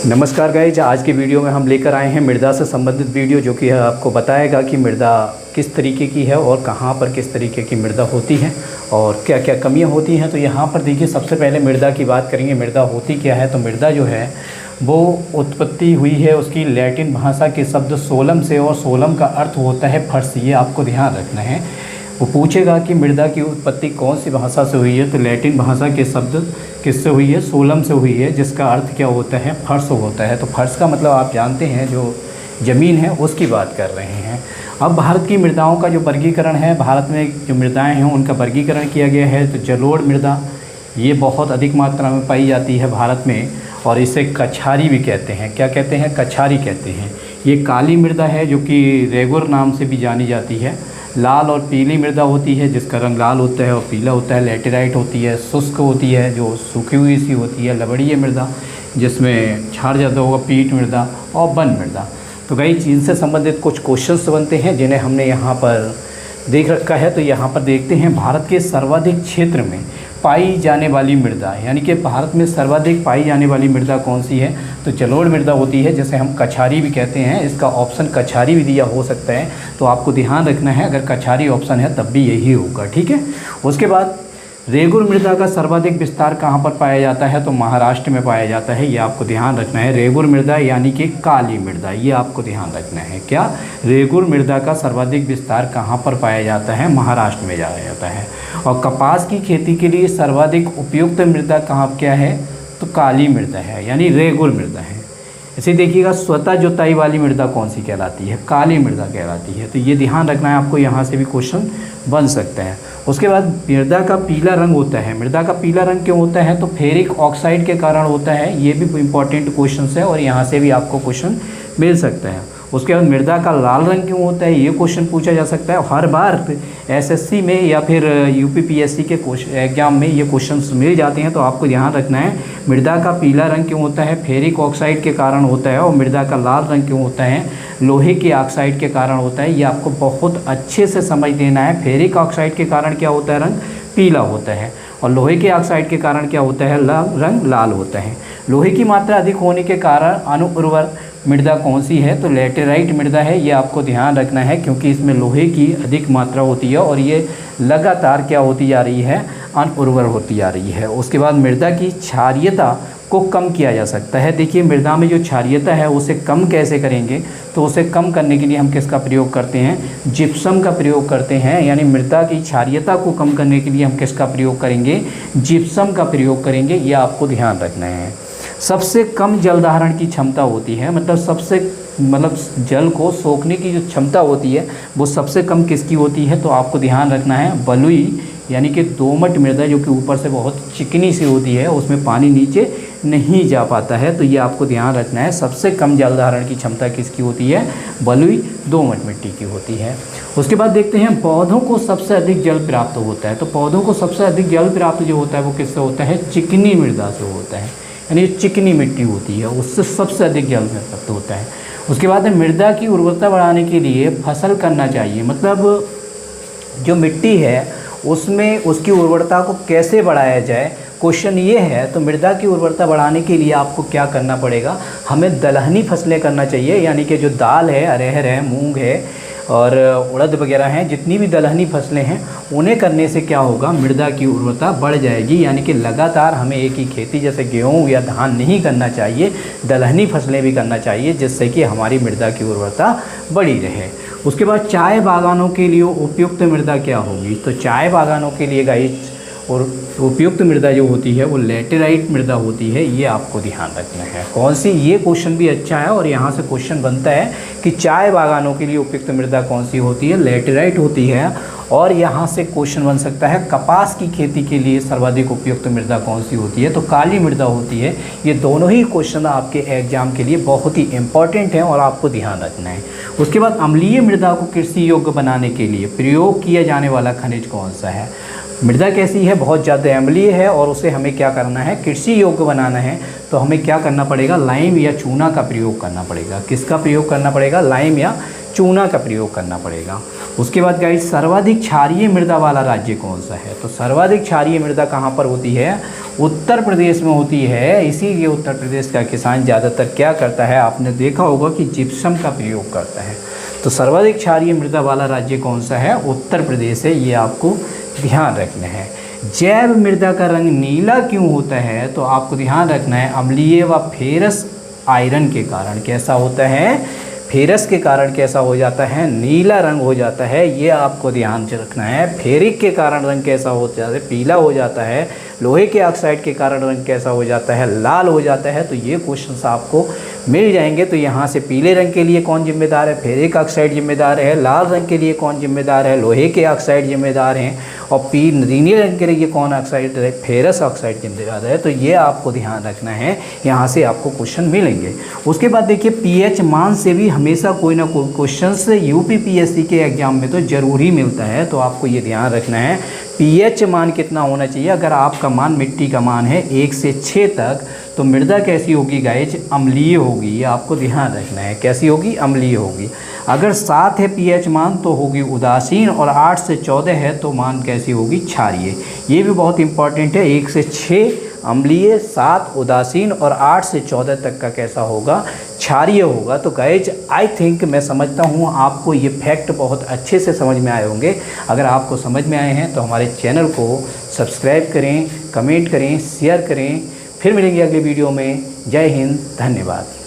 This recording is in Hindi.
नमस्कार गाइज, आज के वीडियो में हम लेकर आए हैं मृदा से संबंधित वीडियो, जो कि आपको बताएगा कि मृदा किस तरीके की है और कहाँ पर किस तरीके की मृदा होती है और क्या क्या कमियां होती हैं। तो यहाँ पर देखिए, सबसे पहले मृदा की बात करेंगे। मृदा होती क्या है? तो मृदा जो है वो उत्पत्ति हुई है उसकी लैटिन भाषा के शब्द सोलम से, और सोलम का अर्थ होता है फर्श। ये आपको ध्यान रखना है। वो पूछेगा कि मृदा की उत्पत्ति कौन सी भाषा से हुई है, तो लैटिन भाषा के शब्द किससे हुई है? सोलम से हुई है, जिसका अर्थ क्या होता है? फर्श होता है। तो फर्श का मतलब आप जानते हैं, जो ज़मीन है उसकी बात कर रहे हैं। अब भारत की मृदाओं का जो वर्गीकरण है, भारत में जो मृदाएं हैं उनका वर्गीकरण किया गया है। तो जलोढ़ मृदा ये बहुत अधिक मात्रा में पाई जाती है भारत में, और इसे कछारी भी कहते हैं। क्या कहते हैं? कछारी कहते हैं। ये काली मृदा है, जो कि रेगुर नाम से भी जानी जाती है। लाल और पीली मृदा होती है, जिसका रंग लाल होता है और पीला होता है। लैटेराइट होती है, शुष्क होती है, जो सूखी हुई सी होती है। लवणीय मृदा, जिसमें क्षार ज़्यादा होगा। पीट मृदा और वन मृदा। तो कई चीज़ से संबंधित कुछ क्वेश्चंस बनते हैं, जिन्हें हमने यहाँ पर देख रखा है। तो यहाँ पर देखते हैं, भारत के सर्वाधिक क्षेत्र में पाई जाने वाली मृदा, यानी कि भारत में सर्वाधिक पाई जाने वाली मृदा कौन सी है? तो जलोढ़ मृदा होती है, जिसे हम कछारी भी कहते हैं। इसका ऑप्शन कछारी भी दिया हो सकता है, तो आपको ध्यान रखना है, अगर कछारी ऑप्शन है तब भी यही होगा, ठीक है। उसके बाद रेगुर मृदा का सर्वाधिक विस्तार कहाँ पर पाया जाता है? तो महाराष्ट्र में पाया जाता है। ये आपको ध्यान रखना है। रेगुर मृदा यानी कि काली मृदा, ये आपको ध्यान रखना है। क्या? रेगुर मृदा का सर्वाधिक विस्तार कहाँ पर पाया जाता है? महाराष्ट्र में पाया जाता है। और कपास की खेती के लिए सर्वाधिक उपयुक्त मृदा कहाँ क्या है? तो काली मृदा है, यानी रेगुर मृदा है। इसे देखिएगा, स्वतः जुताई वाली मृदा कौन सी कहलाती है? काली मृदा कहलाती है। तो ये ध्यान रखना है आपको, यहाँ से भी क्वेश्चन बन सकता है। उसके बाद मृदा का पीला रंग होता है। मृदा का पीला रंग क्यों होता है? तो फेरिक ऑक्साइड के कारण होता है। ये भी इंपॉर्टेंट क्वेश्चन है, और यहाँ से भी आपको क्वेश्चन मिल सकता है। उसके बाद मृदा का लाल रंग क्यों होता है? ये क्वेश्चन पूछा जा सकता है। हर बार एसएससी में या फिर यूपीपीएससी के एग्जाम में ये क्वेश्चंस मिल जाते हैं, तो आपको ध्यान रखना है। मृदा का पीला रंग क्यों होता है? फेरिक ऑक्साइड के कारण होता है। और मृदा का लाल रंग क्यों होता है? लोहे के ऑक्साइड के कारण होता है। ये आपको बहुत अच्छे से समझ लेना है। फेरिक ऑक्साइड के कारण क्या होता है? रंग पीला होता है। और लोहे के ऑक्साइड के कारण क्या होता है? रंग लाल होता है। लोहे की मात्रा अधिक होने के कारण अनुउर्वर मृदा कौन सी है? तो लैटेराइट मृदा है। ये आपको ध्यान रखना है, क्योंकि इसमें लोहे की अधिक मात्रा होती है, और ये लगातार क्या होती जा रही है? अनुर्वर होती जा रही है। उसके बाद मृदा की क्षारीयता को कम किया जा सकता है। देखिए, मृदा में जो क्षारीयता है उसे कम कैसे करेंगे? तो उसे कम करने के लिए हम किसका प्रयोग करते हैं? जिप्सम का प्रयोग करते हैं। यानी मृदा की क्षारीयता को कम करने के लिए हम किसका प्रयोग करेंगे? जिप्सम का प्रयोग करेंगे। ये आपको ध्यान रखना है। सबसे कम जल धारण की क्षमता होती है, मतलब जल को सोखने की जो क्षमता होती है वो सबसे कम किसकी होती है? तो आपको ध्यान रखना है, बलुई यानी कि दोमट मृदा, जो कि ऊपर से बहुत चिकनी सी होती है, उसमें पानी नीचे नहीं जा पाता है। तो ये आपको ध्यान रखना है। सबसे कम जल धारण की क्षमता किसकी होती है? बलुई दोमट मिट्टी की होती है। उसके बाद देखते हैं, पौधों को सबसे अधिक जल प्राप्त होता है। तो पौधों को सबसे अधिक जल प्राप्त जो होता है वो किससे होता है? चिकनी मृदा से होता है। यानी चिकनी मिट्टी होती है, उससे सबसे अधिक जल प्राप्त होता है। उसके बाद मृदा की उर्वरता बढ़ाने के लिए फसल करना चाहिए। मतलब जो मिट्टी है उसमें उसकी उर्वरता को कैसे बढ़ाया जाए, क्वेश्चन ये है। तो मृदा की उर्वरता बढ़ाने के लिए आपको क्या करना पड़ेगा? हमें दलहनी फसलें करना चाहिए, यानी कि जो दाल है, अरहर है, मूंग है और उड़द वगैरह हैं, जितनी भी दलहनी फसलें हैं उन्हें करने से क्या होगा? मृदा की उर्वरता बढ़ जाएगी। यानी कि लगातार हमें एक ही खेती जैसे गेहूँ या धान नहीं करना चाहिए, दलहनी फसलें भी करना चाहिए, जिससे कि हमारी मृदा की उर्वरता बढ़ी रहे। उसके बाद चाय बागानों के लिए उपयुक्त मृदा क्या होगी? तो चाय बागानों के लिए गाइस और उपयुक्त मृदा जो होती है वो लैटेराइट मृदा होती है। ये आपको ध्यान रखना है। कौन सी? ये क्वेश्चन भी अच्छा है, और यहाँ से क्वेश्चन बनता है कि चाय बागानों के लिए उपयुक्त मृदा कौन सी होती है? लैटेराइट होती है। और यहाँ से क्वेश्चन बन सकता है, कपास की खेती के लिए सर्वाधिक उपयुक्त मृदा कौन सी होती है? तो काली मृदा होती है। ये दोनों ही क्वेश्चन आपके एग्जाम के लिए बहुत ही इंपॉर्टेंट हैं, और आपको ध्यान रखना है। उसके बाद अम्लीय मृदा को कृषि योग्य बनाने के लिए प्रयोग किया जाने वाला खनिज कौन सा है? मृदा कैसी है? बहुत ज़्यादा अम्लीय है, और उसे हमें क्या करना है? कृषि योग्य बनाना है। तो हमें क्या करना पड़ेगा? लाइम या चूना का प्रयोग करना पड़ेगा। किसका प्रयोग करना पड़ेगा? लाइम या चूना का प्रयोग करना पड़ेगा। उसके बाद गाइस, सर्वाधिक क्षारीय मृदा वाला राज्य कौन सा है? तो सर्वाधिक क्षारीय मृदा कहाँ पर होती है? उत्तर प्रदेश में होती है। इसीलिए उत्तर प्रदेश का किसान ज़्यादातर क्या करता है, आपने देखा होगा कि जिप्सम का प्रयोग करता है। तो सर्वाधिक क्षारीय मृदा वाला राज्य कौन सा है, उत्तर प्रदेश है, ये आपको ध्यान रखना है। जैव मृदा का रंग नीला क्यों होता है, तो आपको ध्यान रखना है अम्लीय व फेरस आयरन के कारण कैसा होता है, फेरस के कारण कैसा हो जाता है, नीला रंग हो जाता है, ये आपको ध्यान रखना है। फेरिक के कारण रंग कैसा हो जाता है, पीला हो जाता है। लोहे के ऑक्साइड के कारण रंग कैसा हो जाता है, लाल हो जाता है। तो ये क्वेश्चंस आपको मिल जाएंगे। तो यहाँ से पीले रंग के लिए कौन जिम्मेदार है, फेरिक ऑक्साइड जिम्मेदार है। लाल रंग के लिए कौन जिम्मेदार है, लोहे के ऑक्साइड जिम्मेदार हैं। और नीले रंग के लिए कौन ऑक्साइड है, फेरस ऑक्साइड जिम्मेदार है। तो ये आपको ध्यान रखना है, यहाँ से आपको क्वेश्चन मिलेंगे। उसके बाद देखिए पीएच मान से भी हमेशा कोई ना कोई क्वेश्चन यूपीपीएससी के एग्जाम में तो ज़रूरी मिलता है। तो आपको ये ध्यान रखना है पीएच मान कितना होना चाहिए। अगर आपका मान मिट्टी का मान है 1 से 6 तक, तो मृदा कैसी होगी गाइज, अम्लीय होगी। ये आपको ध्यान रखना है, कैसी होगी, अम्लीय होगी। अगर 7 है पीएच मान तो होगी उदासीन, और 8 से 14 है तो मान कैसी होगी, क्षारीय। ये भी बहुत इंपॉर्टेंट है। 1 से 6 अम्लीय, 7 उदासीन, और 8 से 14 तक का कैसा होगा, क्षारीय होगा। तो गाइज आई थिंक, मैं समझता हूँ आपको ये फैक्ट बहुत अच्छे से समझ में आए होंगे। अगर आपको समझ में आए हैं तो हमारे चैनल को सब्सक्राइब करें, कमेंट करें, शेयर करें। फिर मिलेंगे अगले वीडियो में। जय हिंद, धन्यवाद।